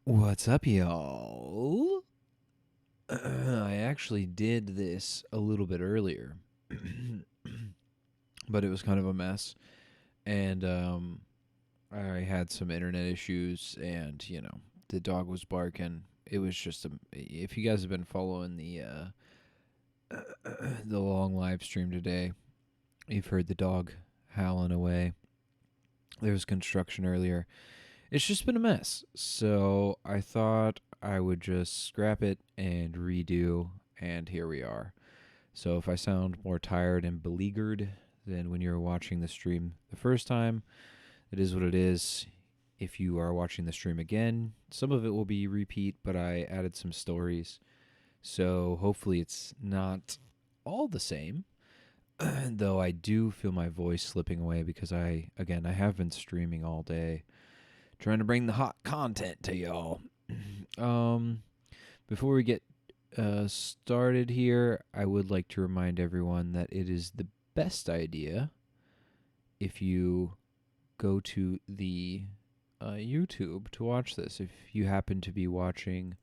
What's up, y'all? I actually did this a little bit earlier, but it was kind of a mess. And I had some internet issues, and, the dog was barking. It was just if you guys have been following the long live stream today, you've heard the dog howling away. There was construction earlier. It's just been a mess. So I thought I would just scrap it and redo, and here we are. So if I sound more tired and beleaguered than when you were watching the stream the first time, it is what it is. If you are watching the stream again, some of it will be repeat, but I added some stories. So hopefully it's not all the same. Though I do feel my voice slipping away because I have been streaming all day, trying to bring the hot content to y'all. Before we get started here, I would like to remind everyone that it is the best idea if you go to the YouTube to watch this. If you happen to be watching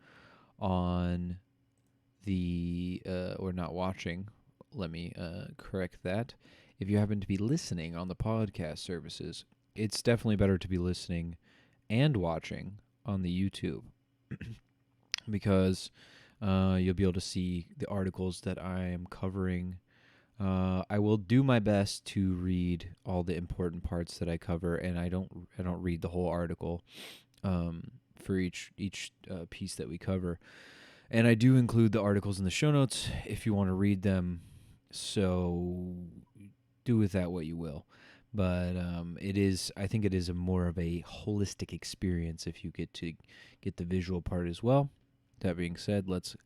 on the, or not watching, let me correct that. If you happen to be listening on the podcast services, it's definitely better to be listening and watching on the YouTube because you'll be able to see the articles that I am covering. I will do my best to read all the important parts that I cover, and I don't read the whole article for each piece that we cover. And I do include the articles in the show notes if you want to read them. So do with that what you will. But I think it is a more of a holistic experience if you get to get the visual part as well. That being said, let's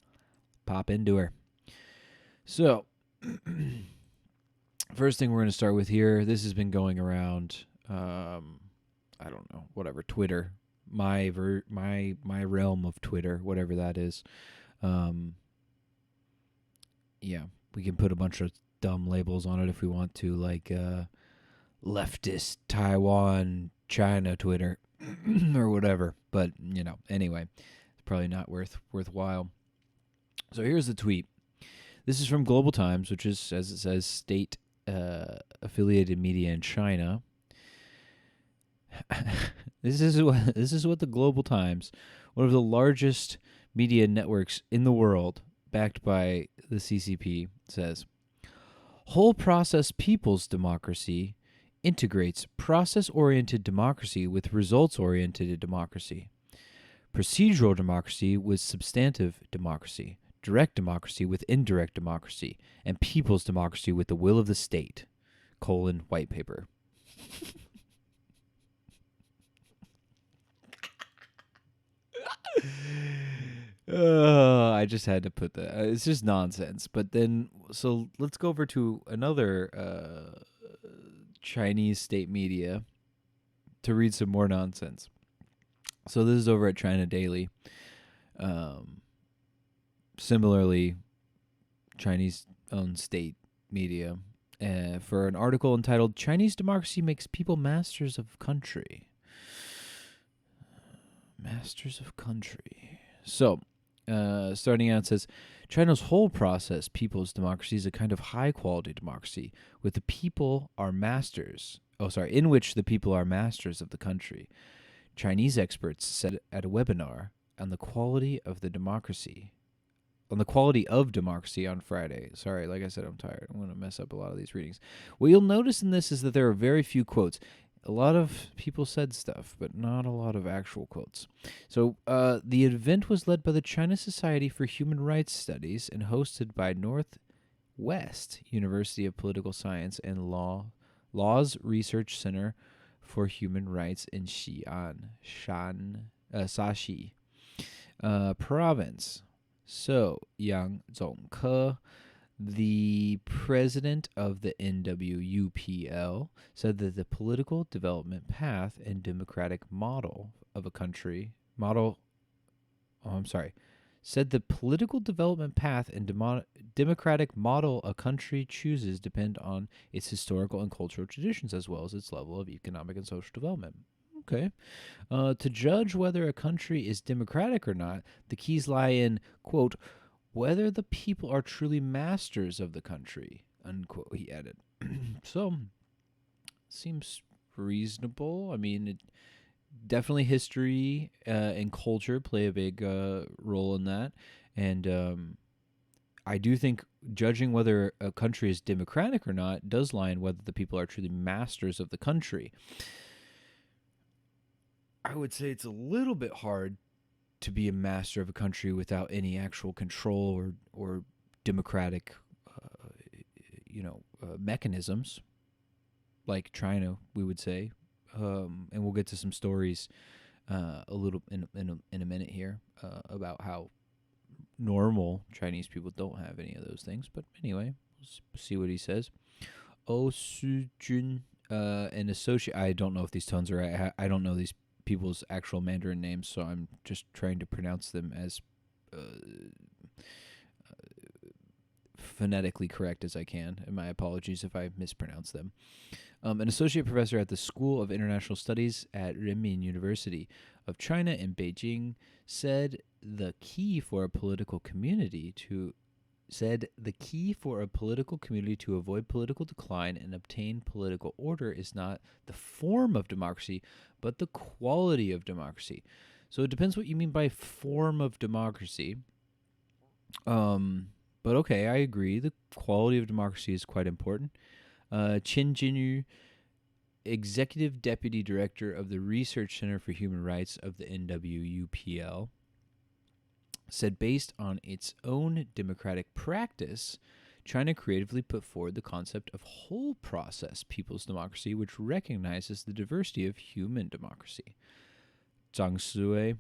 pop into her. So, first thing we're going to start with here, this has been going around, I don't know, whatever, Twitter, my realm of Twitter, whatever that is. Yeah, we can put a bunch of dumb labels on it if we want to, like leftist Taiwan China Twitter or whatever. But anyway, it's probably not worthwhile. So here's the tweet. This is from Global Times, which is, as it says, state affiliated media in China. This is what the Global Times, one of the largest media networks in the world, backed by the CCP, says. Whole process people's democracy integrates process-oriented democracy with results-oriented democracy. Procedural democracy with substantive democracy. Direct democracy with indirect democracy. And people's democracy with the will of the state. White paper. I just had to put that. It's just nonsense. But then, so let's go over to another Chinese state media to read some more nonsense. So this is over at China Daily. Similarly, Chinese-owned state media for an article entitled "Chinese Democracy Makes People Masters of Country." Masters of country. So, starting out, it says, China's whole process, people's democracy, is a kind of high-quality democracy, with the people are masters. In which the people are masters of the country. Chinese experts said at a webinar on the quality of democracy on Friday. Sorry, like I said, I'm tired. I'm going to mess up a lot of these readings. What you'll notice in this is that there are very few quotes. A lot of people said stuff, but not a lot of actual quotes. So the event was led by the China Society for Human Rights Studies and hosted by Northwest University of Political Science and Laws Research Center for Human Rights in Xi'an, Shaxi province. So Yang Zhongke, the president of the NWUPL, said that the political development path and democratic model of a country said the political development path and democratic model a country chooses depend on its historical and cultural traditions as well as its level of economic and social development. Okay. To judge whether a country is democratic or not, the keys lie in, quote, whether the people are truly masters of the country, unquote, he added. So, seems reasonable. I mean, definitely history and culture play a big role in that. And I do think judging whether a country is democratic or not does lie in whether the people are truly masters of the country. I would say it's a little bit hard to be a master of a country without any actual control or democratic, mechanisms, like China, we would say. And we'll get to some stories a little in a minute here about how normal Chinese people don't have any of those things. But anyway, let's see what he says. Oh Su Jun, an associate. I don't know if these tones are right. I don't know these people's actual Mandarin names, so I'm just trying to pronounce them as phonetically correct as I can. And my apologies if I mispronounce them. An associate professor at the School of International Studies at Renmin University of China in Beijing said the key for a political community to avoid political decline and obtain political order is not the form of democracy, but the quality of democracy. So it depends what you mean by form of democracy. But okay, I agree. The quality of democracy is quite important. Qin Jinyu, Executive Deputy Director of the Research Center for Human Rights of the NWUPL, said based on its own democratic practice, China creatively put forward the concept of whole process people's democracy, which recognizes the diversity of human democracy. Zhang Sui,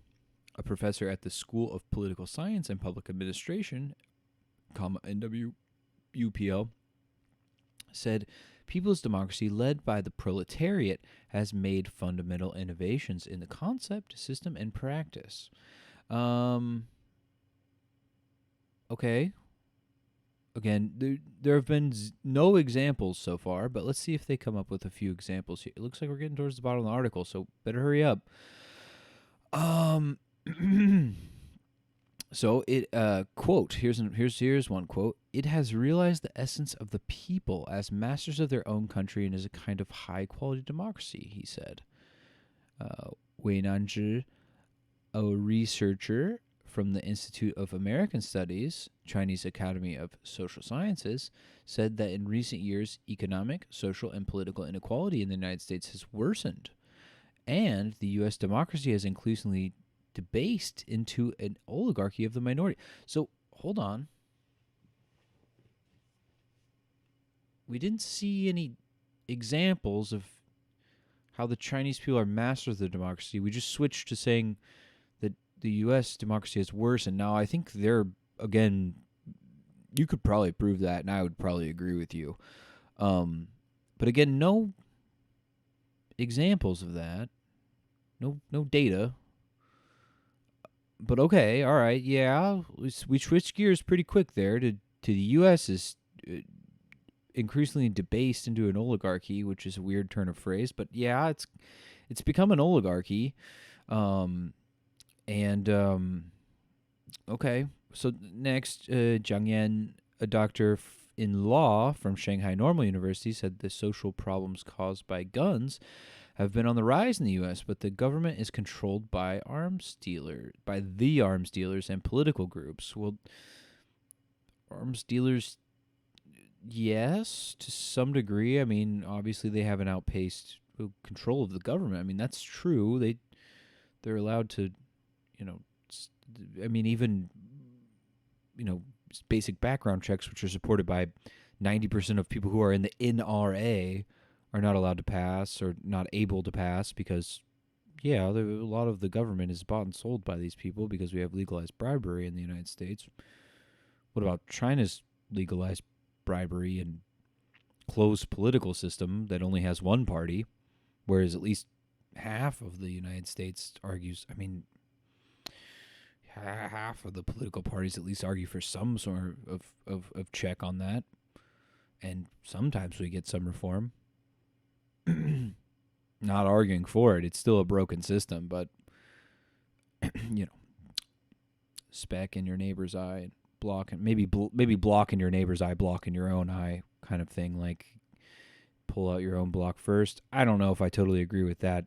a professor at the School of Political Science and Public Administration, NWUPL, said people's democracy led by the proletariat has made fundamental innovations in the concept, system, and practice. Okay. Again, there have been no examples so far, but let's see if they come up with a few examples here. It looks like we're getting towards the bottom of the article, so better hurry up. So it quote, here's one quote. It has realized the essence of the people as masters of their own country and is a kind of high quality democracy, he said. Wei Nanzhi, a researcher from the Institute of American Studies, Chinese Academy of Social Sciences, said that in recent years, economic, social, and political inequality in the United States has worsened, and the U.S. democracy has increasingly debased into an oligarchy of the minority. So, hold on. We didn't see any examples of how the Chinese people are masters of the democracy. We just switched to saying that the U.S. democracy is worse, and now I think they're, again, you could probably prove that, and I would probably agree with you. But again, no examples of that. No data. But okay, all right, yeah, we switched gears pretty quick there to the U.S. is increasingly debased into an oligarchy, which is a weird turn of phrase, but yeah, it's become an oligarchy, okay. So next, Jiang Yan, a doctor in law from Shanghai Normal University, said the social problems caused by guns have been on the rise in the U.S., but the government is controlled by the arms dealers and political groups. Well, arms dealers, yes, to some degree. I mean, obviously they have an outpaced control of the government. I mean, that's true. They're allowed to, even, basic background checks, which are supported by 90% of people who are in the NRA, are not allowed to pass or not able to pass because, a lot of the government is bought and sold by these people because we have legalized bribery in the United States. What about China's legalized bribery and closed political system that only has one party, whereas at least half of the United States argues, half of the political parties at least argue for some sort of check on that, and sometimes we get some reform. not arguing for it. It's still a broken system, but you know, speck in your neighbor's eye, and blocking maybe blocking your neighbor's eye, blocking your own eye, kind of thing. Like pull out your own block first. I don't know if I totally agree with that.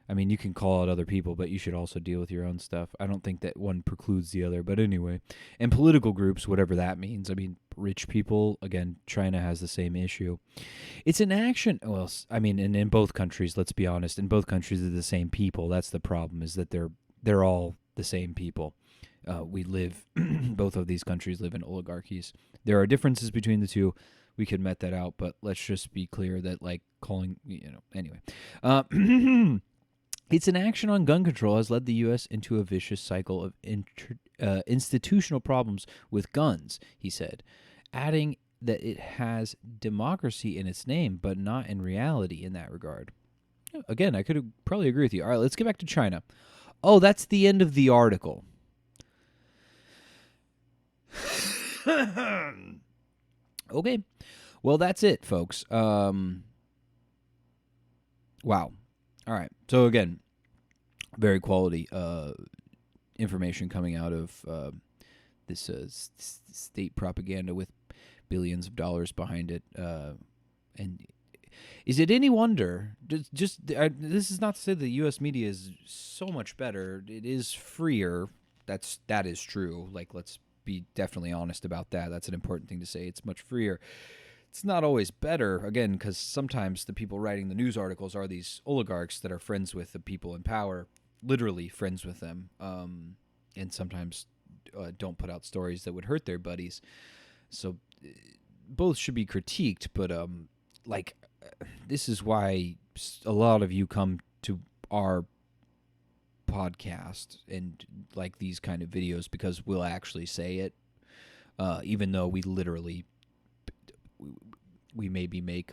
I mean, you can call out other people, but you should also deal with your own stuff. I don't think that one precludes the other. But anyway, and political groups, whatever that means. I mean, rich people, again, China has the same issue. It's an action. Well, I mean, and in both countries, let's be honest, in both countries, they're the same people. That's the problem, is that they're all the same people. We live, both of these countries live in oligarchies. There are differences between the two. We could met that out, but let's just be clear that, like, calling, anyway. Its inaction on gun control has led the U.S. into a vicious cycle of institutional problems with guns, he said, adding that it has democracy in its name, but not in reality in that regard. Again, I could probably agree with you. All right, let's get back to China. Oh, that's the end of the article. Okay. Well, that's it, folks. Wow. All right. So again, very quality information coming out of this state propaganda with billions of dollars behind it. And is it any wonder? This is not to say the U.S. media is so much better. It is freer. That is true. Like, let's be definitely honest about that. That's an important thing to say. It's much freer. It's not always better, again, because sometimes the people writing the news articles are these oligarchs that are friends with the people in power, literally friends with them, and sometimes don't put out stories that would hurt their buddies. So both should be critiqued, but this is why a lot of you come to our podcast and like these kind of videos, because we'll actually say it, even though we literally we maybe make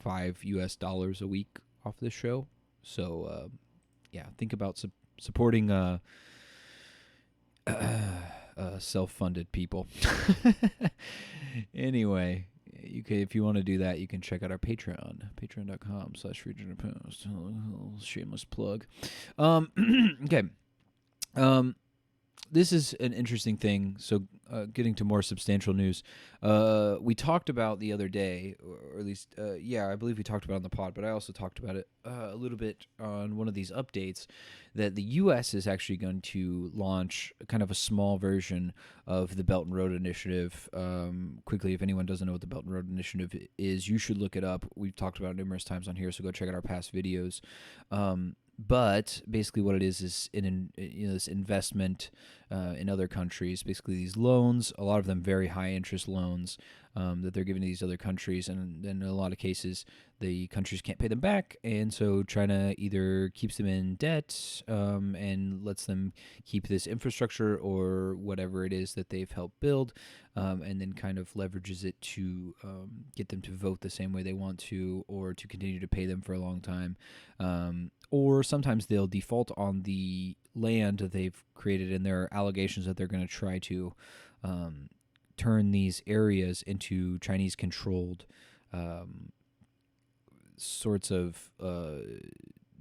$5 a week off this show. So yeah, think about supporting self-funded people. Anyway, you can, if you want to do that, you can check out our Patreon, patreon.com/FreeChinaPost. Shameless plug. Okay. This is an interesting thing. So, getting to more substantial news, we talked about the other day, or at least, I believe we talked about it on the pod, but I also talked about it a little bit on one of these updates, that the U.S. is actually going to launch kind of a small version of the Belt and Road Initiative. Quickly, if anyone doesn't know what the Belt and Road Initiative is, you should look it up. We've talked about it numerous times on here, so go check out our past videos. But basically what it is this investment in other countries, basically these loans, a lot of them very high interest loans that they're giving to these other countries. And in a lot of cases, the countries can't pay them back. And so China either keeps them in debt and lets them keep this infrastructure or whatever it is that they've helped build, and then kind of leverages it to get them to vote the same way they want to, or to continue to pay them for a long time. Or sometimes they'll default on the land that they've created, and there are allegations that they're going to try to turn these areas into Chinese-controlled sorts of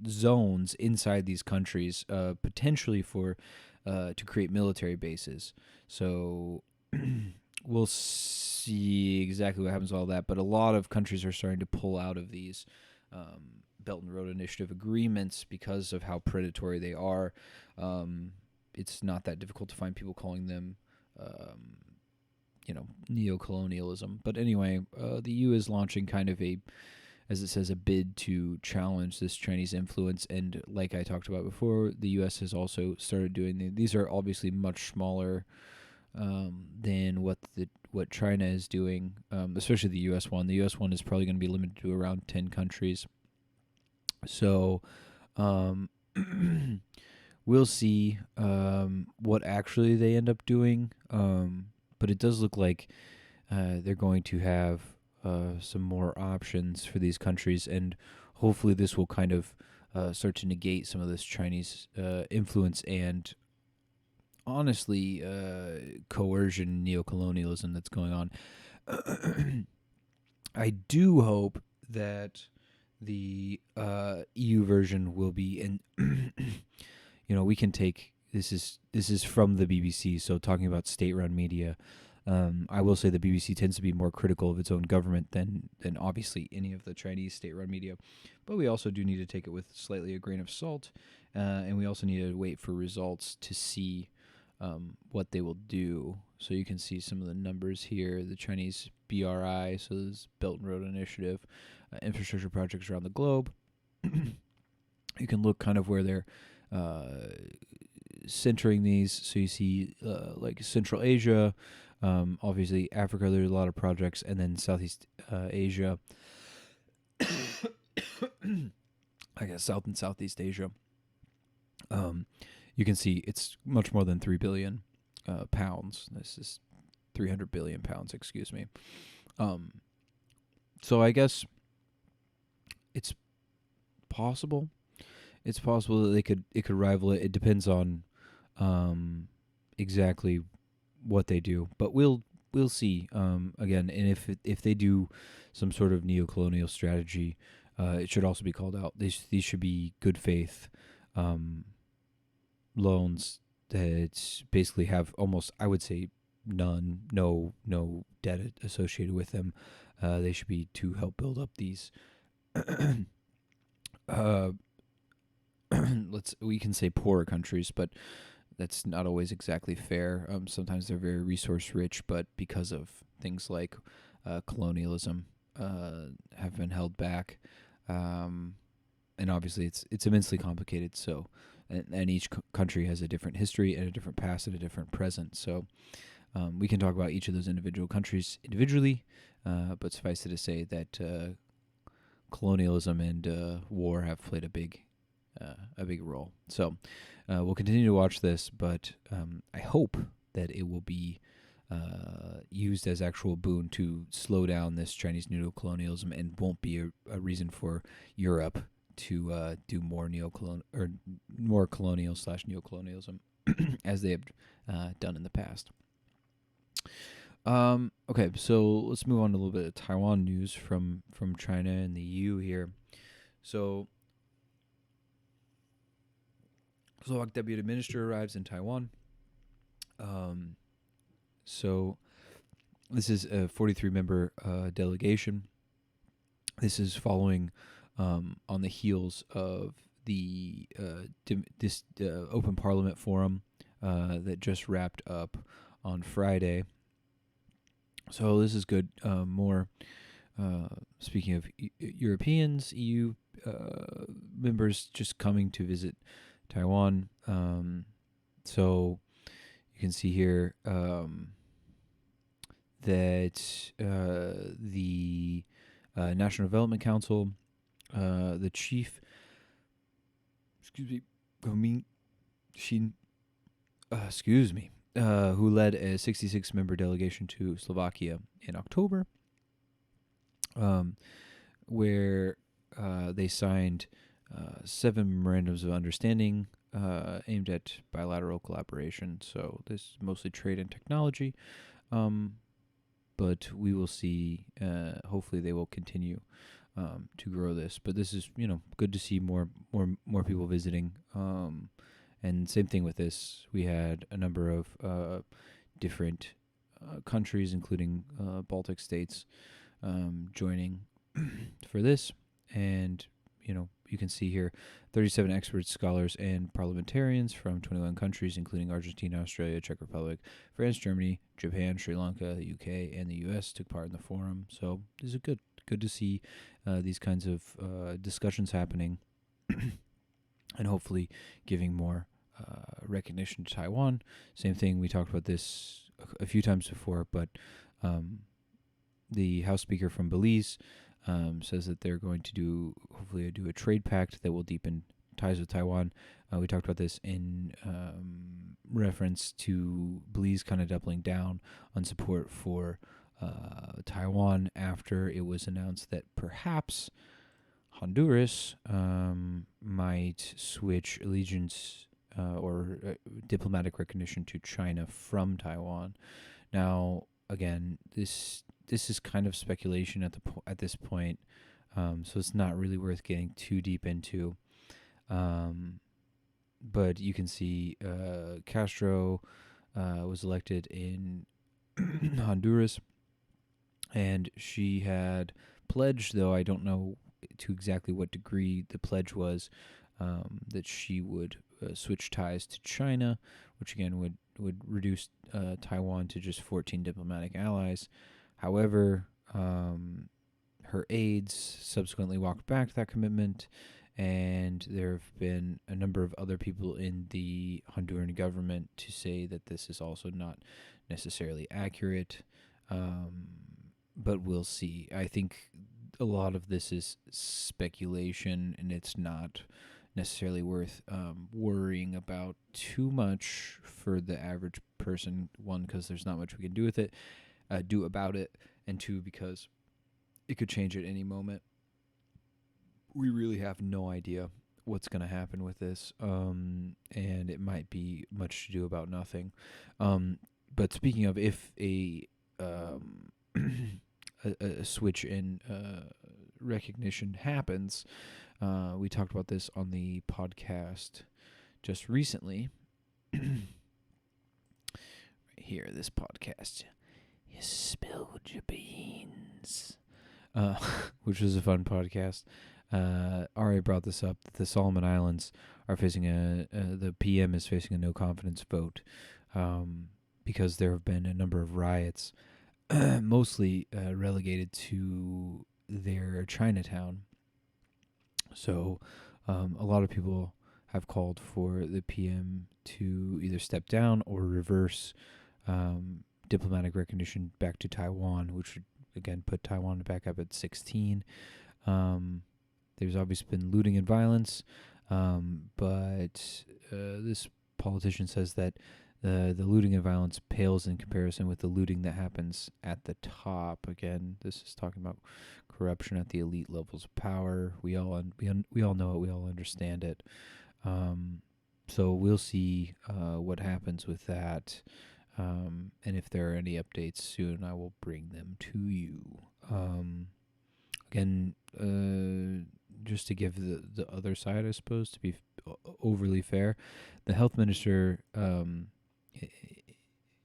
zones inside these countries, potentially for to create military bases. So we'll see exactly what happens with all that, but a lot of countries are starting to pull out of these Belt and Road Initiative agreements because of how predatory they are. It's not that difficult to find people calling them, neocolonialism. But anyway, the EU is launching kind of as it says, a bid to challenge this Chinese influence. And like I talked about before, the U.S. has also started doing these are obviously much smaller than what China is doing, especially the U.S. one. The U.S. one is probably going to be limited to around 10 countries. So we'll see what actually they end up doing. But it does look like they're going to have some more options for these countries, and hopefully this will kind of start to negate some of this Chinese influence and, honestly, coercion, neocolonialism that's going on. I do hope that The EU version will be, and we can take this is from the BBC, so talking about state-run media. I will say the BBC tends to be more critical of its own government than obviously any of the Chinese state-run media, but we also do need to take it with slightly a grain of salt, and we also need to wait for results to see what they will do. So you can see some of the numbers here. The Chinese BRI, so this Belt and Road Initiative, infrastructure projects around the globe. You can look kind of where they're centering these. So you see like Central Asia, obviously Africa, there's a lot of projects, and then Southeast Asia, I guess South and Southeast Asia. You can see it's much more than 3 billion pounds. This is 300 billion pounds, excuse me. So I guess it's possible. It's possible that it could rival it. It depends on exactly what they do, but we'll see. Again, and if they do some sort of neo-colonial strategy, it should also be called out. These should be good faith loans that basically have almost, I would say, no debt associated with them. They should be to help build up these. We can say poorer countries, but that's not always exactly fair. Sometimes they're very resource rich, but because of things like colonialism, have been held back. And obviously, it's immensely complicated. So, and each country has a different history and a different past and a different present. So, we can talk about each of those individual countries individually, but suffice it to say that colonialism and war have played a big role. So we'll continue to watch this, but I hope that it will be used as actual boon to slow down this Chinese neo-colonialism and won't be a reason for Europe to do more more colonial / neocolonialism as they have done in the past. Okay, so let's move on to a little bit of Taiwan news from China and the EU here. So, Slovak deputy minister arrives in Taiwan. So this is a 43-member delegation. This is following on the heels of the Open Parliament Forum that just wrapped up on Friday. So this is good. More speaking of Europeans, EU members just coming to visit Taiwan. So you can see here that the National Development Council, the chief, who led a 66-member delegation to Slovakia in October, where they signed 7 memorandums of understanding aimed at bilateral collaboration. So this is mostly trade and technology, but we will see. Hopefully, they will continue to grow this. But this is good to see more people visiting. And same thing with this. We had a number of different countries, including Baltic states, joining for this. And, you can see here 37 experts, scholars, and parliamentarians from 21 countries, including Argentina, Australia, Czech Republic, France, Germany, Japan, Sri Lanka, the UK, and the US took part in the forum. So this is good to see these kinds of discussions happening and hopefully giving more recognition to Taiwan. Same thing, we talked about this a few times before, but the House Speaker from Belize says that they're going to hopefully do a trade pact that will deepen ties with Taiwan. We talked about this in reference to Belize kind of doubling down on support for Taiwan after it was announced that perhaps Honduras might switch allegiance or diplomatic recognition to China from Taiwan. Now, again, this is kind of speculation at this point. So it's not really worth getting too deep into. But you can see Castro was elected in Honduras, and she had pledged, though I don't know to exactly what degree the pledge was, that she would switch ties to China, which again would reduce Taiwan to just 14 diplomatic allies. However, her aides subsequently walked back that commitment, and there have been a number of other people in the Honduran government to say that this is also not necessarily accurate. But we'll see. I think a lot of this is speculation, and it's not necessarily worth worrying about too much for the average person. One, because there's not much we can do about it, and two, because it could change at any moment. We really have no idea what's going to happen with this, and it might be much to do about nothing. But speaking of, if a a switch in recognition happens, we talked about this on the podcast just recently. Right here, this podcast, you spilled your beans, which was a fun podcast. Ari brought this up, that the Solomon Islands are facing the PM is facing a no confidence vote, because there have been a number of riots, mostly relegated to their Chinatown. So a lot of people have called for the PM to either step down or reverse diplomatic recognition back to Taiwan, which would again put Taiwan back up at 16. There's obviously been looting and violence, but this politician says that the looting and violence pales in comparison with the looting that happens at the top. Again, this is talking about corruption at the elite levels of power. We all know it. We all understand it. So we'll see what happens with that. And if there are any updates soon, I will bring them to you. Again, just to give the other side, I suppose, to be overly fair, the health minister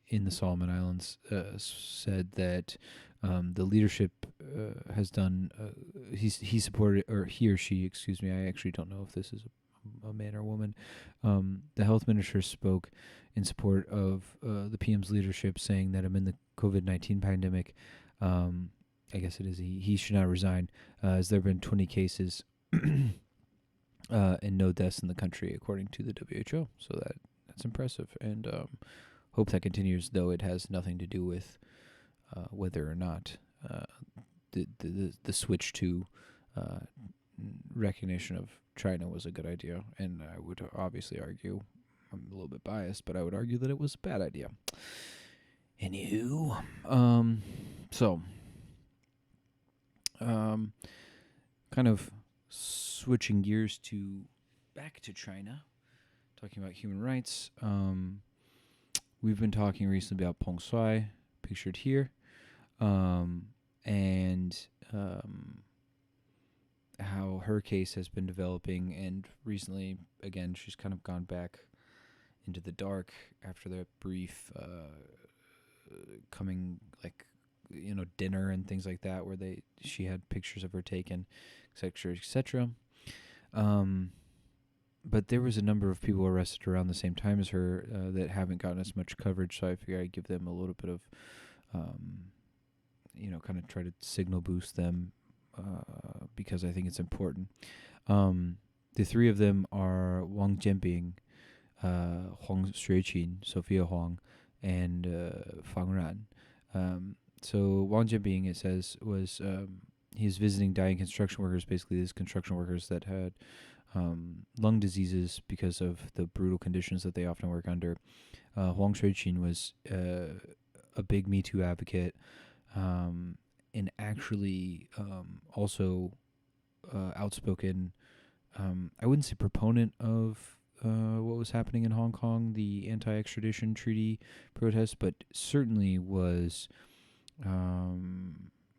in the Solomon Islands said that the leadership has done. He supported, or he or she, excuse me. I actually don't know if this is a man or a woman. The health minister spoke in support of the PM's leadership, saying that amid the COVID-19 pandemic, I guess it is he should not resign, as there have been 20 cases and no deaths in the country, according to the WHO. So that's impressive, and hope that continues, though it has nothing to do with whether or not the switch to recognition of China was a good idea. And I would obviously argue, I'm a little bit biased, but I would argue that it was a bad idea. Anywho, kind of switching gears back to China, talking about human rights. We've been talking recently about Peng Shuai, pictured here, and how her case has been developing, and recently, again, she's kind of gone back into the dark after the brief coming, dinner and things like that, where she had pictures of her taken, etc., etc. But there was a number of people arrested around the same time as her that haven't gotten as much coverage, so I figured I'd give them a little bit of, kind of try to signal boost them, because I think it's important. The three of them are Wang Jianbing, Huang Xueqin, Sophia Huang, and Fang Ran. So Wang Jianbing, it says, was he's visiting dying construction workers. Basically, these construction workers that had lung diseases because of the brutal conditions that they often work under. Huang Xueqin was a big Me Too advocate, and actually also outspoken, I wouldn't say proponent of what was happening in Hong Kong, the anti-extradition treaty protest, but certainly was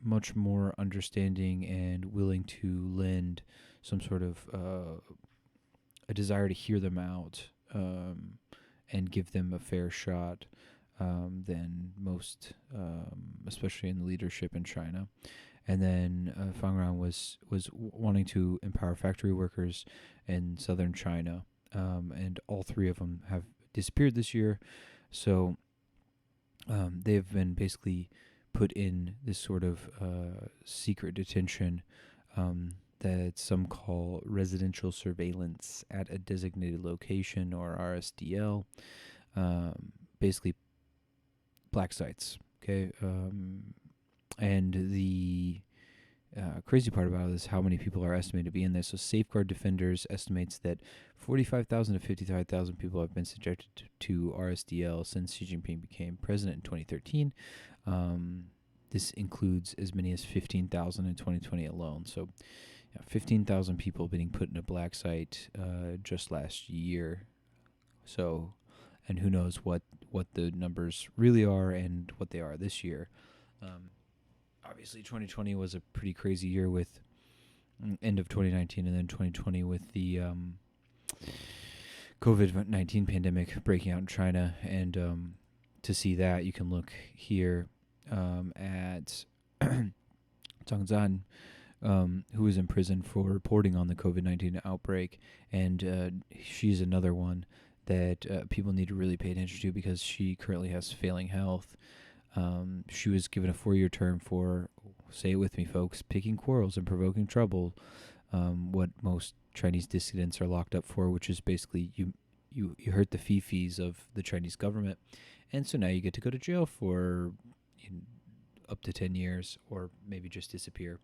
much more understanding and willing to lend some sort of a desire to hear them out and give them a fair shot than most, especially in the leadership in China. And then Fang Ran was wanting to empower factory workers in southern China, and all three of them have disappeared this year. So they've been basically put in this sort of secret detention that some call residential surveillance at a designated location, or RSDL. Basically, black sites. Okay, and the crazy part about it is how many people are estimated to be in there. So Safeguard Defenders estimates that 45,000 to 55,000 people have been subjected to RSDL since Xi Jinping became president in 2013. This includes as many as 15,000 in 2020 alone. So 15,000 people being put in a black site just last year. So, and who knows what the numbers really are and what they are this year. Obviously, 2020 was a pretty crazy year with end of 2019 and then 2020 with the COVID-19 pandemic breaking out in China. And to see that, you can look here at Zhang Zhan, who was in prison for reporting on the COVID-19 outbreak. And she's another one that people need to really pay attention to because she currently has failing health. She was given a 4-year term for, say it with me, folks, picking quarrels and provoking trouble, what most Chinese dissidents are locked up for, which is basically you hurt the fee-fees of the Chinese government, and so now you get to go to jail for up to 10 years or maybe just disappear.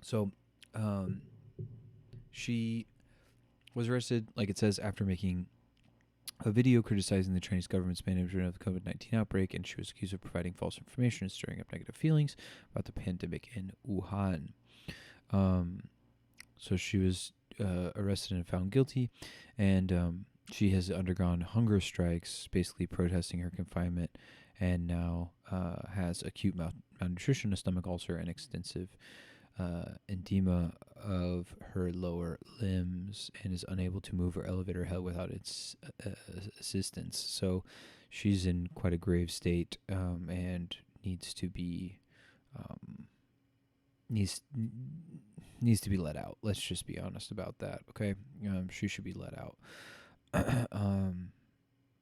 So she was arrested, like it says, after making a video criticizing the Chinese government's management of the COVID-19 outbreak, and she was accused of providing false information and stirring up negative feelings about the pandemic in Wuhan. So she was arrested and found guilty, and she has undergone hunger strikes, basically protesting her confinement, and now has acute malnutrition, a stomach ulcer, and extensive edema of her lower limbs, and is unable to move or elevate her head without its assistance. So she's in quite a grave state, and needs to be needs to be let out. Let's just be honest about that, okay? She should be let out.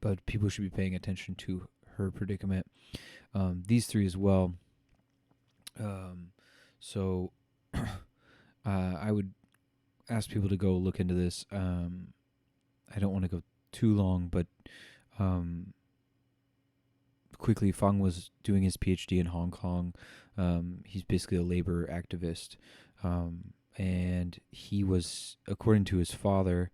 But people should be paying attention to her predicament. These three as well. So I would ask people to go look into this. I don't want to go too long, but quickly, Fang was doing his PhD in Hong Kong. He's basically a labor activist, and he was, according to his father,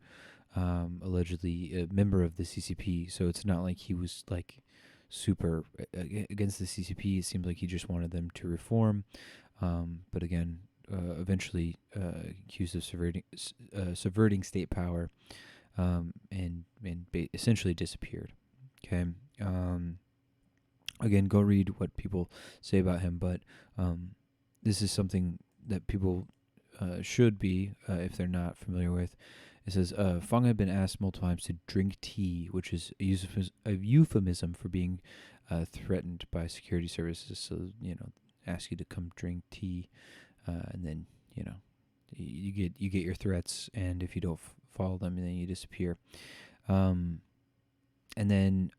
allegedly a member of the CCP. So it's not like he was like super against the CCP. It seems like he just wanted them to reform. But again, eventually accused of subverting state power, and essentially disappeared. Okay. Again, go read what people say about him, but this is something that people should be, if they're not familiar with. It says, Fang had been asked multiple times to drink tea, which is a euphemism for being threatened by security services. So, ask you to come drink tea, and then, you get your threats, and if you don't follow them, then you disappear. And then,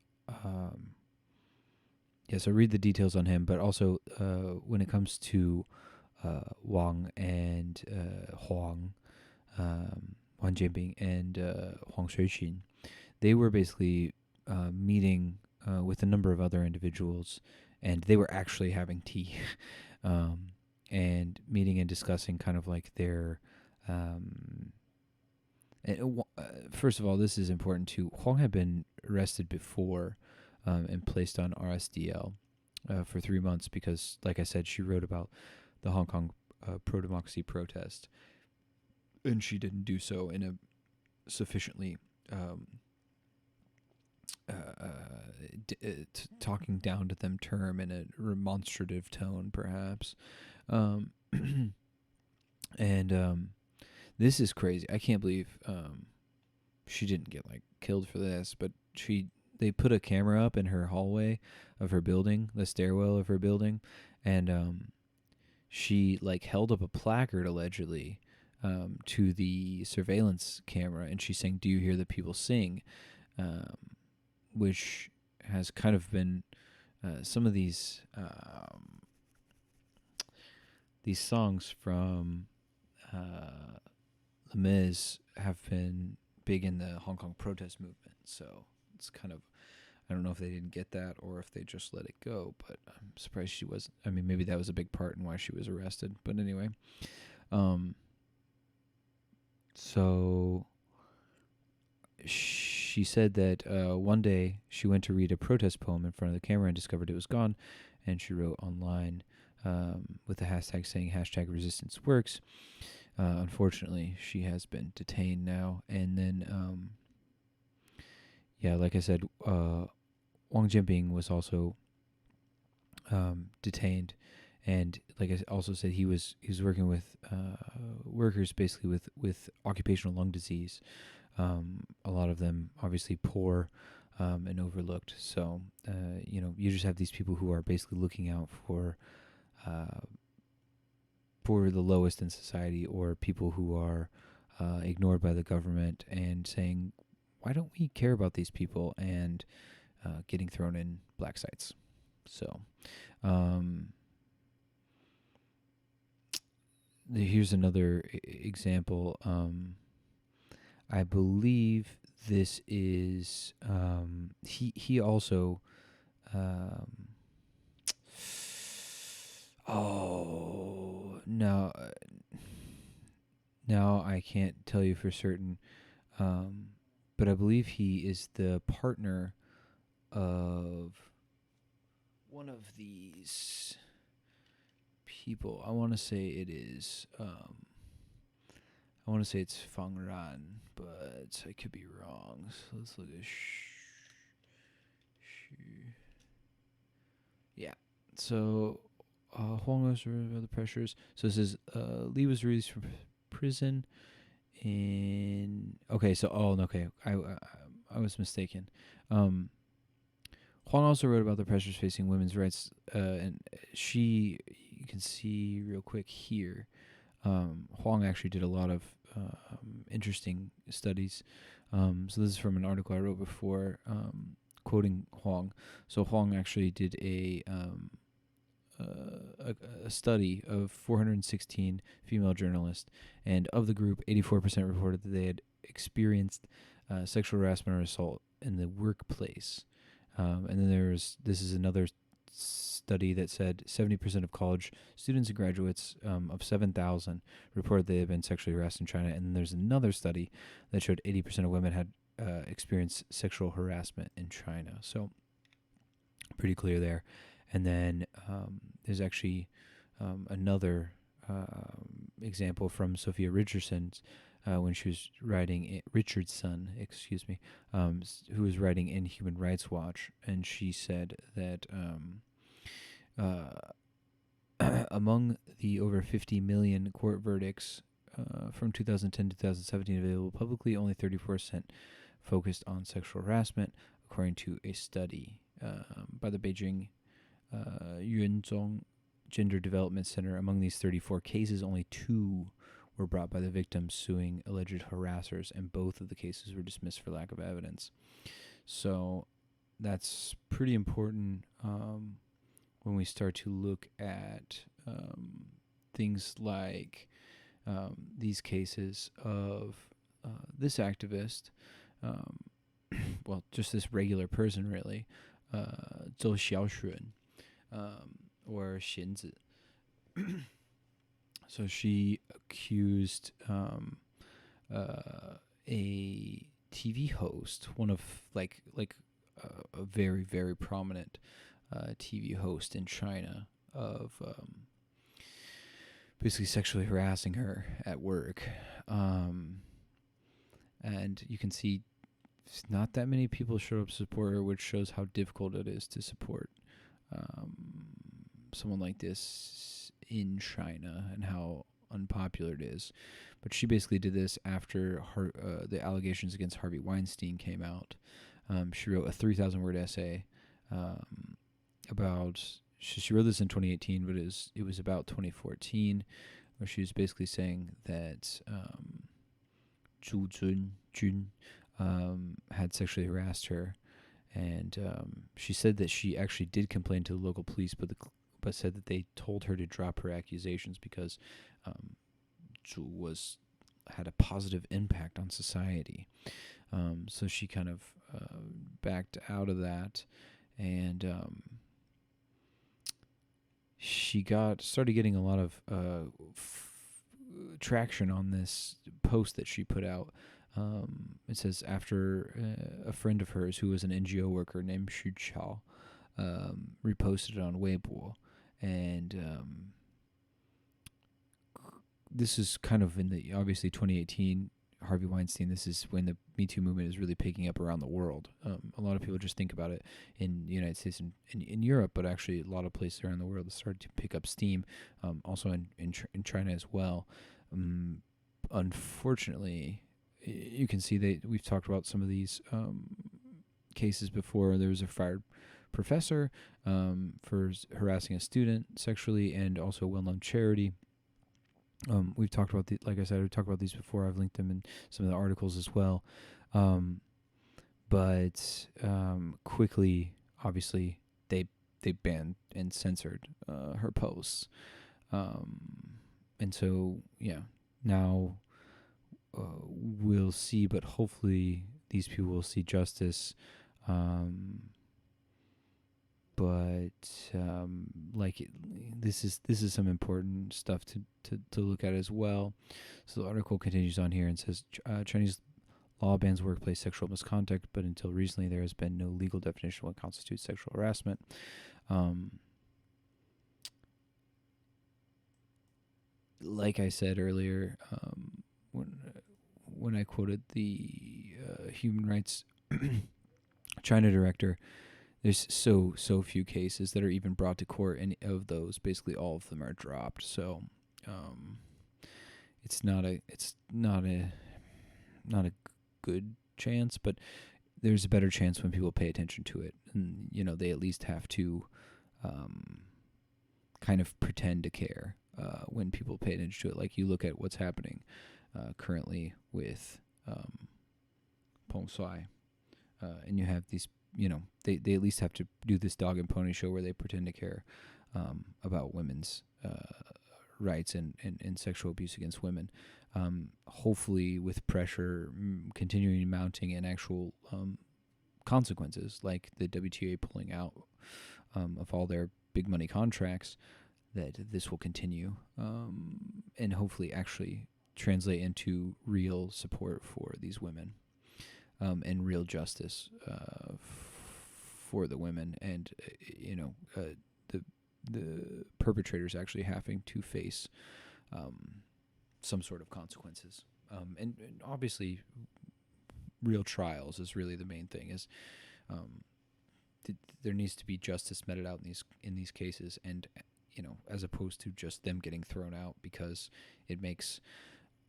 so read the details on him, but also when it comes to Wang and Huang Jianbing and Huang Shuixin, they were basically meeting with a number of other individuals, and they were actually having tea, and meeting and discussing kind of like their. First of all, this is important too. Huang had been arrested before and placed on RSDL for 3 months because, like I said, she wrote about the Hong Kong pro-democracy protest, and she didn't do so in a sufficiently talking down to them term in a remonstrative tone, perhaps. Um, and this is crazy. I can't believe she didn't get like killed for this, but they put a camera up in her hallway of her building, the stairwell of her building, and she like held up a placard allegedly to the surveillance camera, and she's saying, "Do you hear the people sing?" Which has kind of been some of these songs from Les Mis have been big in the Hong Kong protest movement. So it's kind of, I don't know if they didn't get that or if they just let it go, but I'm surprised she wasn't. I mean, maybe that was a big part in why she was arrested. But anyway, so she said that one day she went to read a protest poem in front of the camera and discovered it was gone, and she wrote online with the hashtag saying #resistance works. Unfortunately, she has been detained now. And then, like I said, Wang Jianbing was also detained, and like I also said, he was working with workers basically with occupational lung disease. A lot of them obviously poor and overlooked. So you just have these people who are basically looking out for the lowest in society, or people who are ignored by the government, and saying, why don't we care about these people, and getting thrown in black sites. So here's another example. I believe this is he also now I can't tell you for certain, but I believe he is the partner of one of these people. I want to say it is I want to say it's Fang Ran, but I could be wrong. So let's look at yeah. So Huang was relieved of the pressures. So this is Li was released from prison in. Okay, so I was mistaken. Huang also wrote about the pressures facing women's rights, and you can see real quick here. Huang actually did a lot of interesting studies. So this is from an article I wrote before, quoting Huang. So Huang actually did a study of 416 female journalists, and of the group, 84% reported that they had experienced sexual harassment or assault in the workplace. And then this is another study that said 70% of college students and graduates of 7,000 reported they had been sexually harassed in China. And then there's another study that showed 80% of women had experienced sexual harassment in China. So pretty clear there. And then there's actually another example from Sophia Richardson's when she was writing who was writing in Human Rights Watch, and she said that among the over 50 million court verdicts from 2010 to 2017 available publicly, only 34% focused on sexual harassment, according to a study by the Beijing Yunzhong Gender Development Center. Among these 34 cases, only 2 were brought by the victims suing alleged harassers, and both of the cases were dismissed for lack of evidence. So that's pretty important when we start to look at things like these cases of this activist, just this regular person, really, Zhou Xiaoxun, or Xinzi. So she accused a TV host, one of a very, very prominent TV host in China, of basically sexually harassing her at work. And you can see not that many people showed up to support her, which shows how difficult it is to support um, someone like this in China and how unpopular it is. But she basically did this after the allegations against Harvey Weinstein came out. She wrote a 3,000-word essay about. She wrote this in 2018, but it was about 2014, where she was basically saying that Zhu Jun had sexually harassed her, and she said that she actually did complain to the local police, but said that they told her to drop her accusations because Zhu had a positive impact on society. So she kind of backed out of that, and she started getting a lot of traction on this post that she put out. It says after a friend of hers who was an NGO worker named Xu Chao reposted it on Weibo, and this is kind of in the obviously 2018 Harvey Weinstein. This is when the Me Too movement is really picking up around the world. A lot of people just think about it in the United States and in Europe, but actually a lot of places around the world have started to pick up steam. Also in China as well. Unfortunately, you can see we've talked about some of these cases before. There was a fired professor for harassing a student sexually, and also a well-known charity. We've talked about like I said, we've talked about these before. I've linked them in some of the articles as well. But quickly, obviously, they banned and censored her posts. And so, yeah, now we'll see, but hopefully these people will see justice. This is some important stuff to look at as well. So the article continues on here and says Chinese law bans workplace sexual misconduct, but until recently there has been no legal definition of what constitutes sexual harassment. Like I said earlier, when I quoted the human rights China director, there's so few cases that are even brought to court, and of those, basically all of them are dropped. So, it's not a good chance, but there's a better chance when people pay attention to it, and they at least have to kind of pretend to care when people pay attention to it. Like you look at what's happening currently with Peng Shuai, and you have these. They at least have to do this dog and pony show where they pretend to care about women's rights and sexual abuse against women. Hopefully, with pressure continuing mounting and actual consequences, like the WTA pulling out of all their big money contracts, that this will continue and hopefully actually translate into real support for these women. And real justice for the women, and the perpetrators actually having to face some sort of consequences, and obviously real trials is really the main thing. Is there needs to be justice meted out in these cases, and as opposed to just them getting thrown out because it makes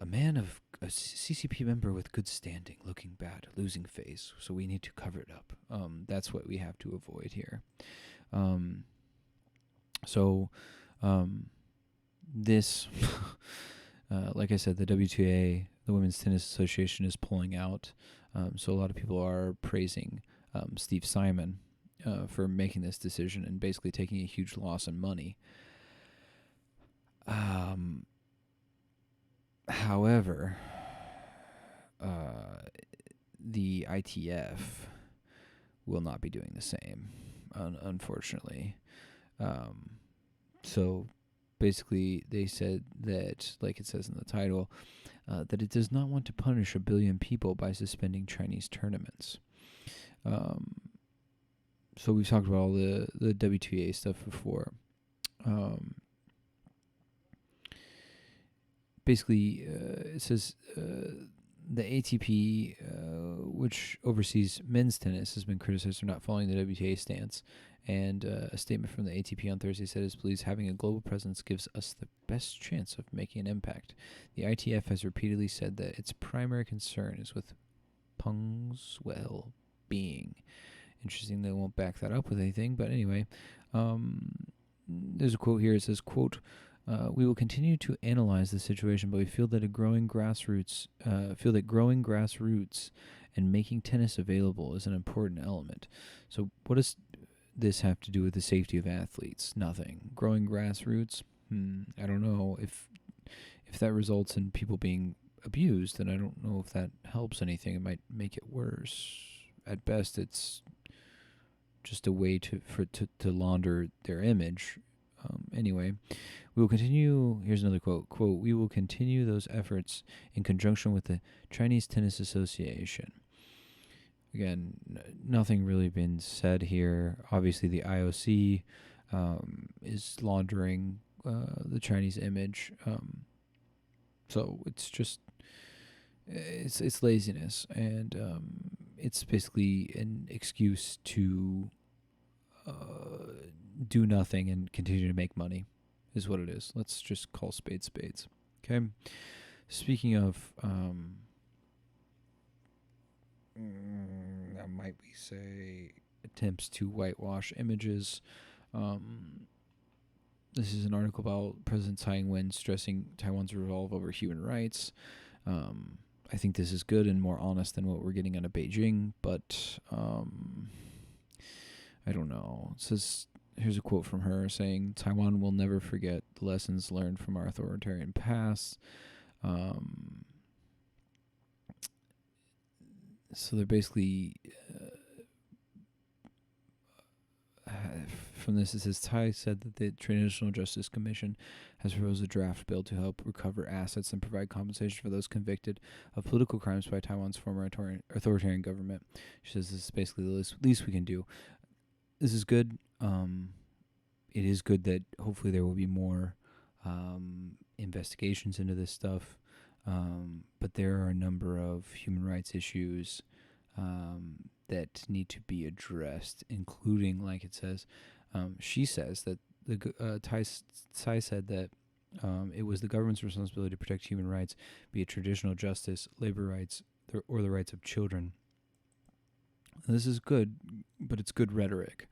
a CCP member with good standing looking bad, losing face, so we need to cover it up. That's what we have to avoid here. This, like I said, the WTA, the Women's Tennis Association, is pulling out. So a lot of people are praising Steve Simon for making this decision and basically taking a huge loss in money. However, the ITF will not be doing the same, unfortunately. So basically, they said that, like it says in the title, that it does not want to punish 1 billion people by suspending Chinese tournaments. So we've talked about all the WTA stuff before. Basically, it says The ATP, which oversees men's tennis, has been criticized for not following the WTA stance. And a statement from the ATP on Thursday said it believes having a global presence gives us the best chance of making an impact. The ITF has repeatedly said that its primary concern is with Peng's well-being. Interesting, they won't back that up with anything, but anyway, there's a quote here. It says, quote, we will continue to analyze the situation, but we feel that growing grassroots and making tennis available is an important element. So what does this have to do with the safety of athletes? Nothing. Growing grassroots? I don't know. If that results in people being abused, then I don't know if that helps anything. It might make it worse. At best, it's just a way to launder their image. Anyway, we will continue. Here's another quote. Quote, we will continue those efforts in conjunction with the Chinese Tennis Association. Again, nothing really been said here. Obviously, the IOC is laundering the Chinese image. So it's just it's laziness, and it's basically an excuse to do nothing and continue to make money, is what it is. Let's just call spades spades. Okay. Speaking of, might we say, attempts to whitewash images. This is an article about President Tsai Ing-wen stressing Taiwan's resolve over human rights. I think this is good and more honest than what we're getting out of Beijing, but I don't know. It says, here's a quote from her saying, Taiwan will never forget the lessons learned from our authoritarian past. So they're basically, from this, it says, Tsai said that the Transitional Justice Commission has proposed a draft bill to help recover assets and provide compensation for those convicted of political crimes by Taiwan's former authoritarian government. She says this is basically the least we can do. This is good. It is good that hopefully there will be more investigations into this stuff. But there are a number of human rights issues that need to be addressed, including, like it says, she says that Tsai said that it was the government's responsibility to protect human rights, be it traditional justice, labor rights, or the rights of children. This is good, but it's good rhetoric.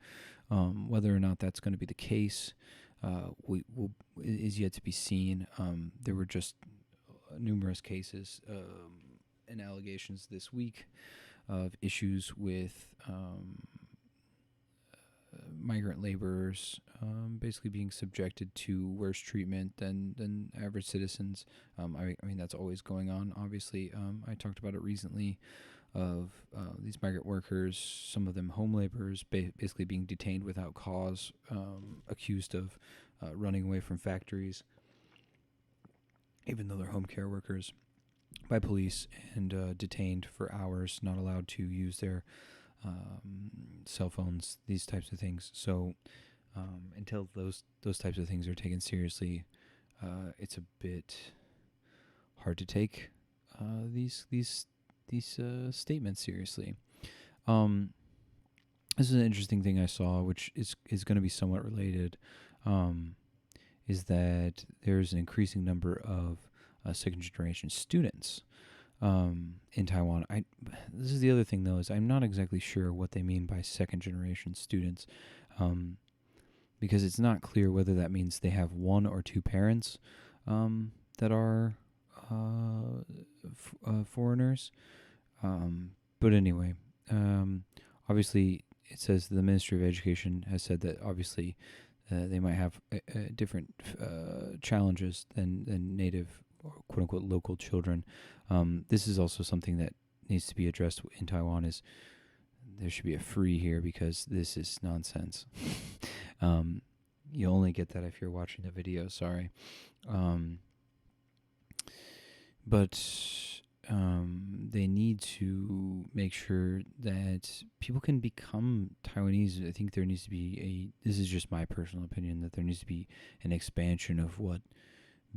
Whether or not that's going to be the case is yet to be seen. There were just numerous cases and allegations this week of issues with migrant laborers basically being subjected to worse treatment than average citizens. I mean, that's always going on, obviously. I talked about it recently of these migrant workers, some of them home laborers, basically being detained without cause, accused of running away from factories, even though they're home care workers, by police, and detained for hours, not allowed to use their cell phones, these types of things. So until those types of things are taken seriously, it's a bit hard to take these statements seriously. This is an interesting thing I saw, which is going to be somewhat related, is that there's an increasing number of second-generation students in Taiwan. This is the other thing, though, is I'm not exactly sure what they mean by second-generation students, because it's not clear whether that means they have one or two parents that are foreigners. But anyway, obviously, it says the Ministry of Education has said that obviously they might have different challenges than native or quote-unquote local children. This is also something that needs to be addressed in Taiwan, is there should be a free here, because this is nonsense. You only get that if you're watching the video, sorry. But they need to make sure that people can become Taiwanese. I think there needs to be this is just my personal opinion, that there needs to be an expansion of what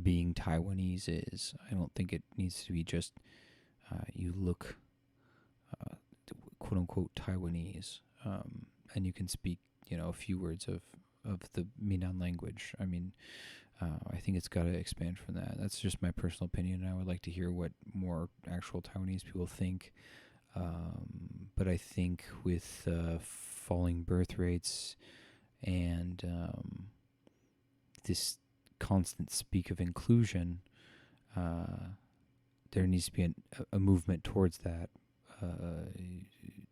being Taiwanese is. I don't think it needs to be just you look quote unquote Taiwanese, and you can speak, a few words of the Minnan language. I mean, I think it's got to expand from that. That's just my personal opinion, and I would like to hear what more actual Taiwanese people think. But I think with falling birth rates and this constant speak of inclusion, there needs to be a movement towards that.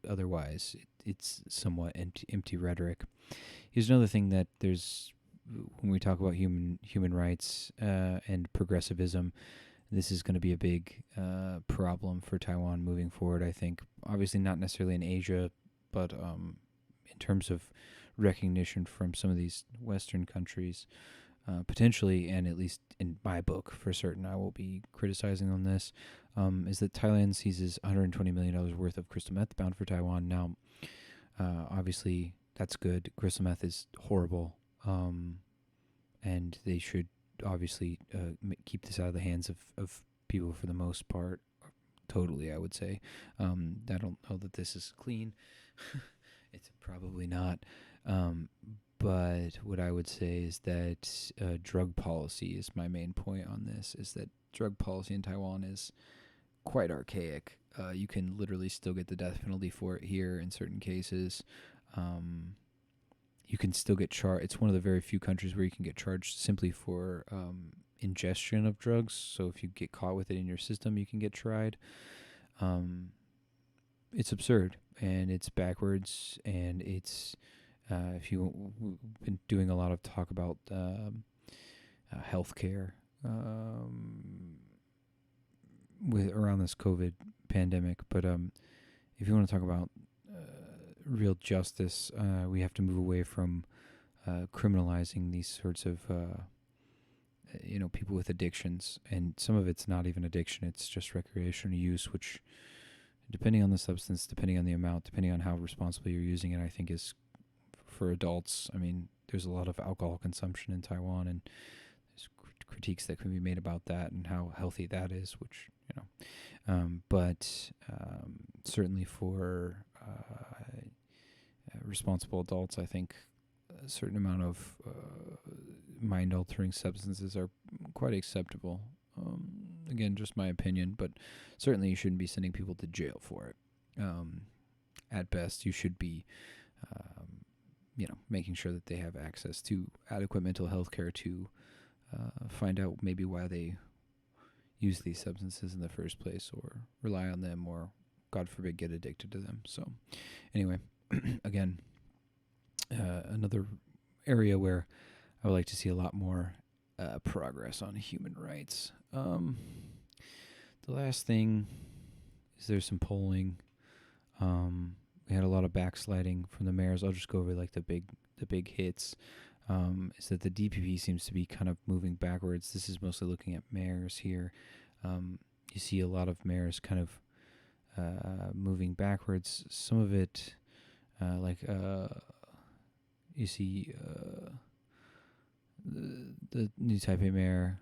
Otherwise, it's somewhat empty rhetoric. Here's another thing that there's when we talk about human rights and progressivism. This is going to be a big problem for Taiwan moving forward. I think, obviously, not necessarily in Asia, but in terms of recognition from some of these Western countries, potentially, and at least in my book for certain, I will be criticizing on this. Is that Thailand seizes $120 million worth of crystal meth bound for Taiwan. Now, obviously, that's good. Crystal meth is horrible, and they should obviously keep this out of the hands of people for the most part. Totally, I would say. I don't know that this is clean. It's probably not. But what I would say is that drug policy is my main point on this, is that drug policy in Taiwan is quite archaic. You can literally still get the death penalty for it here in certain cases. You can still get charged. It's one of the very few countries where you can get charged simply for ingestion of drugs. So if you get caught with it in your system, you can get tried. It's absurd, and it's backwards, and it's if you've been doing a lot of talk about healthcare with around this COVID pandemic, but if you want to talk about real justice, we have to move away from criminalizing these sorts of people with addictions, and some of it's not even addiction; it's just recreational use, which, depending on the substance, depending on the amount, depending on how responsibly you're using it, I think is for adults. I mean, there's a lot of alcohol consumption in Taiwan, and there's critiques that can be made about that and how healthy that is, which, but certainly for responsible adults, I think a certain amount of mind-altering substances are quite acceptable. Again, just my opinion, but certainly you shouldn't be sending people to jail for it. At best, you should be making sure that they have access to adequate mental health care to find out maybe why they use these substances in the first place, or rely on them, or, God forbid, get addicted to them. So anyway, again, another area where I would like to see a lot more progress on human rights. The last thing is there's some polling. We had a lot of backsliding from the mayors. I'll just go over like the big hits. Is that the DPP seems to be kind of moving backwards. This is mostly looking at mayors here. You see a lot of mayors kind of moving backwards. Some of it, you see the new Taipei mayor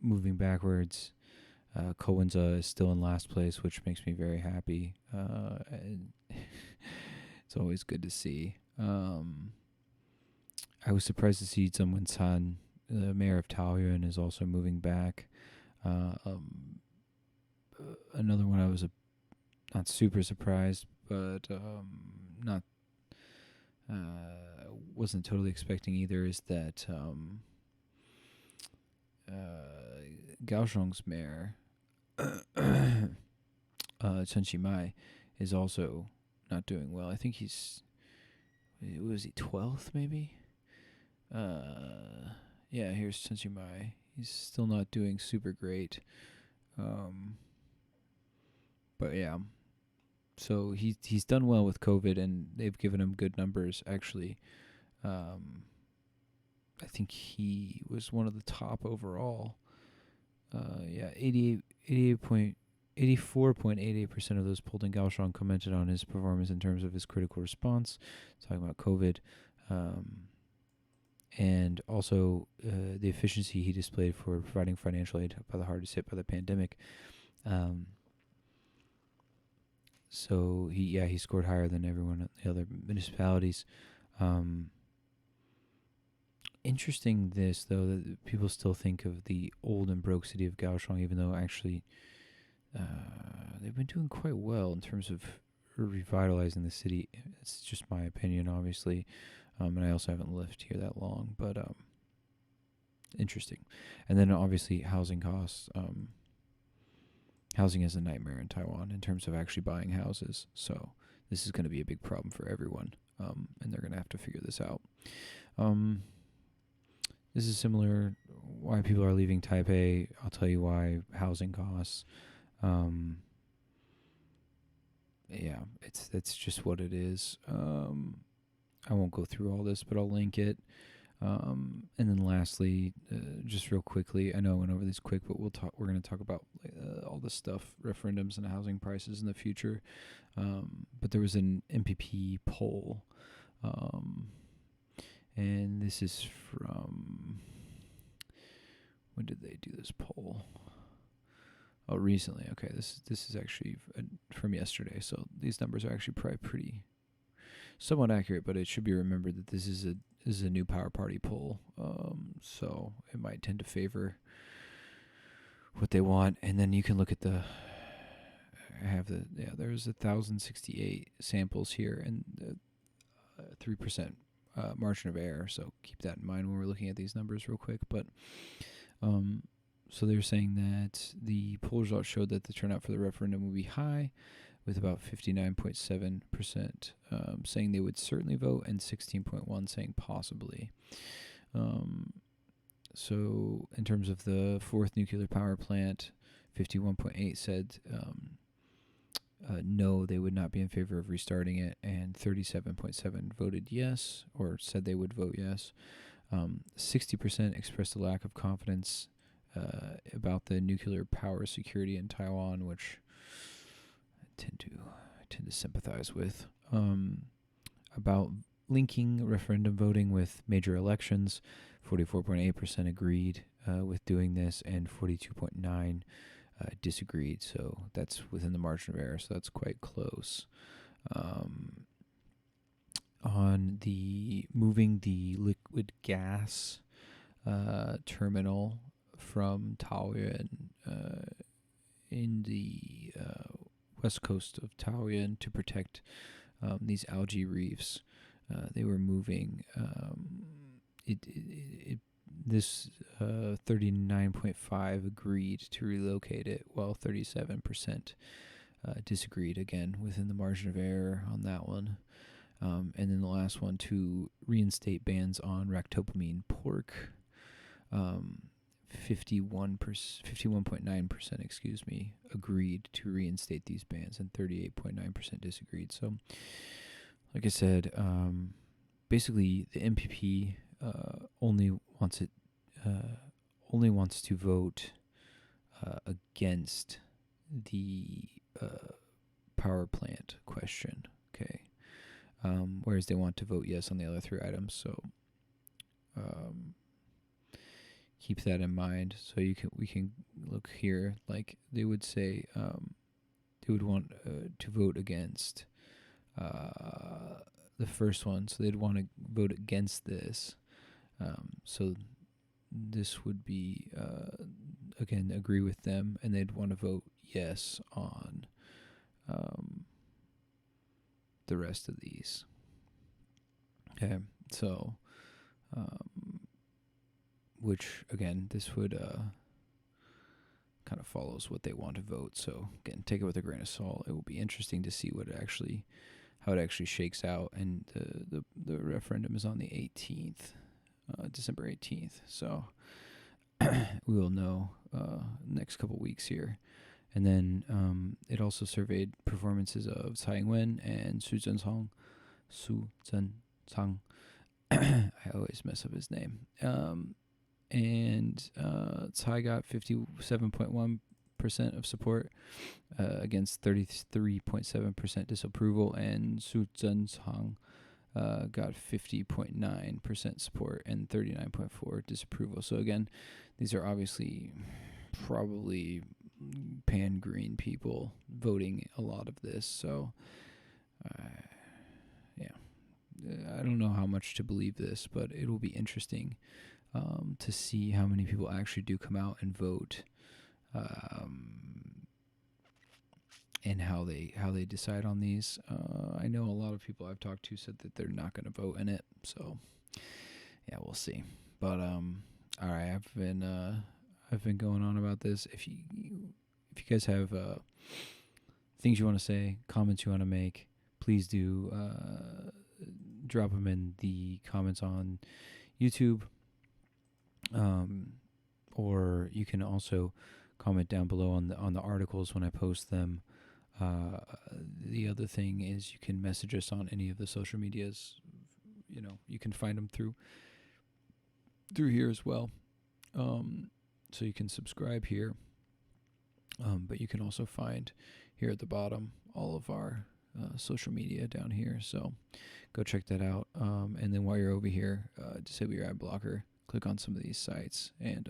moving backwards. Kowenza is still in last place, which makes me very happy. It's always good to see. I was surprised to see Ing-wen, the mayor of Taoyuan, is also moving back. Another one I was not super surprised, but not wasn't totally expecting either, is that Kaohsiung's mayor, Chen Qimai, is also not doing well. I think was he 12th maybe? Yeah, here's Chen Qimai. He's still not doing super great. But yeah. So he's done well with COVID, and they've given him good numbers, actually. I think he was one of the top overall. 84.88% of those polled in Kaohsiung commented on his performance in terms of his critical response, talking about COVID, and also the efficiency he displayed for providing financial aid by the hardest hit by the pandemic. Um, so he scored higher than everyone at the other municipalities. Um, Interesting this though that people still think of the old and broke city of Kaohsiung, even though actually they've been doing quite well in terms of revitalizing the city. It's just my opinion, obviously, and I also haven't lived here that long, but interesting. And then obviously housing costs. Housing is a nightmare in Taiwan in terms of actually buying houses. So this is going to be a big problem for everyone, and they're going to have to figure this out. This is similar why people are leaving Taipei. I'll tell you why. Housing costs. Yeah, that's just what it is. I won't go through all this, but I'll link it. And then lastly, just real quickly, I know I went over this quick, but we're going to talk about all this stuff, referendums and housing prices in the future. But there was an Mpp poll, and this is from, when did they do this poll? Oh, recently. Okay, this is actually from yesterday, so these numbers are actually probably pretty somewhat accurate, but it should be remembered that this is a new Power Party poll, so it might tend to favor what they want. And then you can look at there's 1,068 samples here, and 3% margin of error. So keep that in mind when we're looking at these numbers real quick. But so they're saying that the poll results showed that the turnout for the referendum would be high, with about 59.7% saying they would certainly vote and 16.1% saying possibly. So in terms of the fourth nuclear power plant, 51.8% said no, they would not be in favor of restarting it, and 37.7% voted yes, or said they would vote yes. 60% expressed a lack of confidence about the nuclear power security in Taiwan, which I tend to sympathize with. About linking referendum voting with major elections, 44.8% agreed with doing this, and 42.9% disagreed. So that's within the margin of error. So that's quite close. On the moving the liquid gas terminal from Taoyuan in the west coast of Taoyuan to protect these algae reefs. They were moving. This 39.5% agreed to relocate it, while 37% disagreed, again within the margin of error on that one. And then the last one, to reinstate bans on ractopamine pork. 51.9% agreed to reinstate these bans, and 38.9% disagreed. So, like I said, basically the MPP only wants to vote against the power plant question. Okay, whereas they want to vote yes on the other three items. So keep that in mind. So we can look here. Like they would say, they would want to vote against the first one. So they'd want to vote against this. So this would be again agree with them, and they'd want to vote yes on the rest of these. Okay, so which again, this would kind of follows what they want to vote. So again, take it with a grain of salt. It will be interesting to see how it actually shakes out. And the referendum is on the 18th, December 18th. So we will know next couple weeks here. And then it also surveyed performances of Ing-wen and Su Zhenzhang. I always mess up his name. And Tsai got 57.1% of support against 33.7% disapproval, and Su Zhenzhang got 50.9% support and 39.4% disapproval. So again, these are obviously probably pan-green people voting a lot of this. So, yeah. I don't know how much to believe this, but it will be interesting to see how many people actually do come out and vote, and how they decide on these. I know a lot of people I've talked to said that they're not going to vote in it, so yeah, we'll see. But all right, I've been going on about this. If you guys have things you want to say, comments you want to make, please do drop them in the comments on YouTube, or you can also comment down below on the articles when I post them. The other thing is you can message us on any of the social medias. You can find them through here as well. So you can subscribe here, but you can also find here at the bottom all of our social media down here. So go check that out. And then while you're over here, disable your ad blocker. Click on some of these sites, and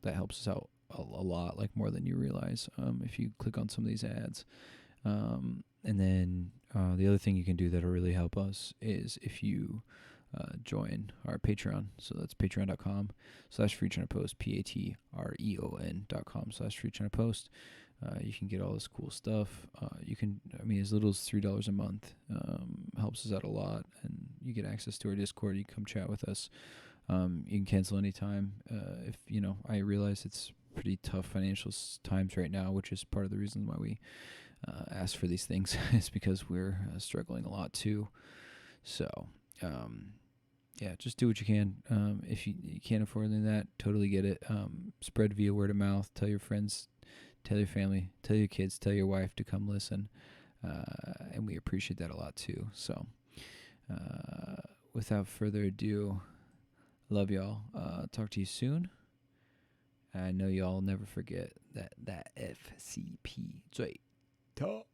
that helps us out a lot, like more than you realize. If you click on some of these ads, and then the other thing you can do that'll really help us is if you join our Patreon. So that's patreon.com/FreeChinaPost, patreon.com/FreeChinaPost. You can get all this cool stuff. You can, as little as $3 a month helps us out a lot, and you get access to our Discord. You can come chat with us. You can cancel anytime. If I realize it's pretty tough financial times right now, which is part of the reason why we ask for these things, is because we're struggling a lot too. So, yeah, just do what you can. If you can't afford any of that, totally get it. Spread via word of mouth. Tell your friends, tell your family, tell your kids, tell your wife to come listen. And we appreciate that a lot too. So, without further ado, love y'all. Talk to you soon. I know y'all never forget that FCP 最top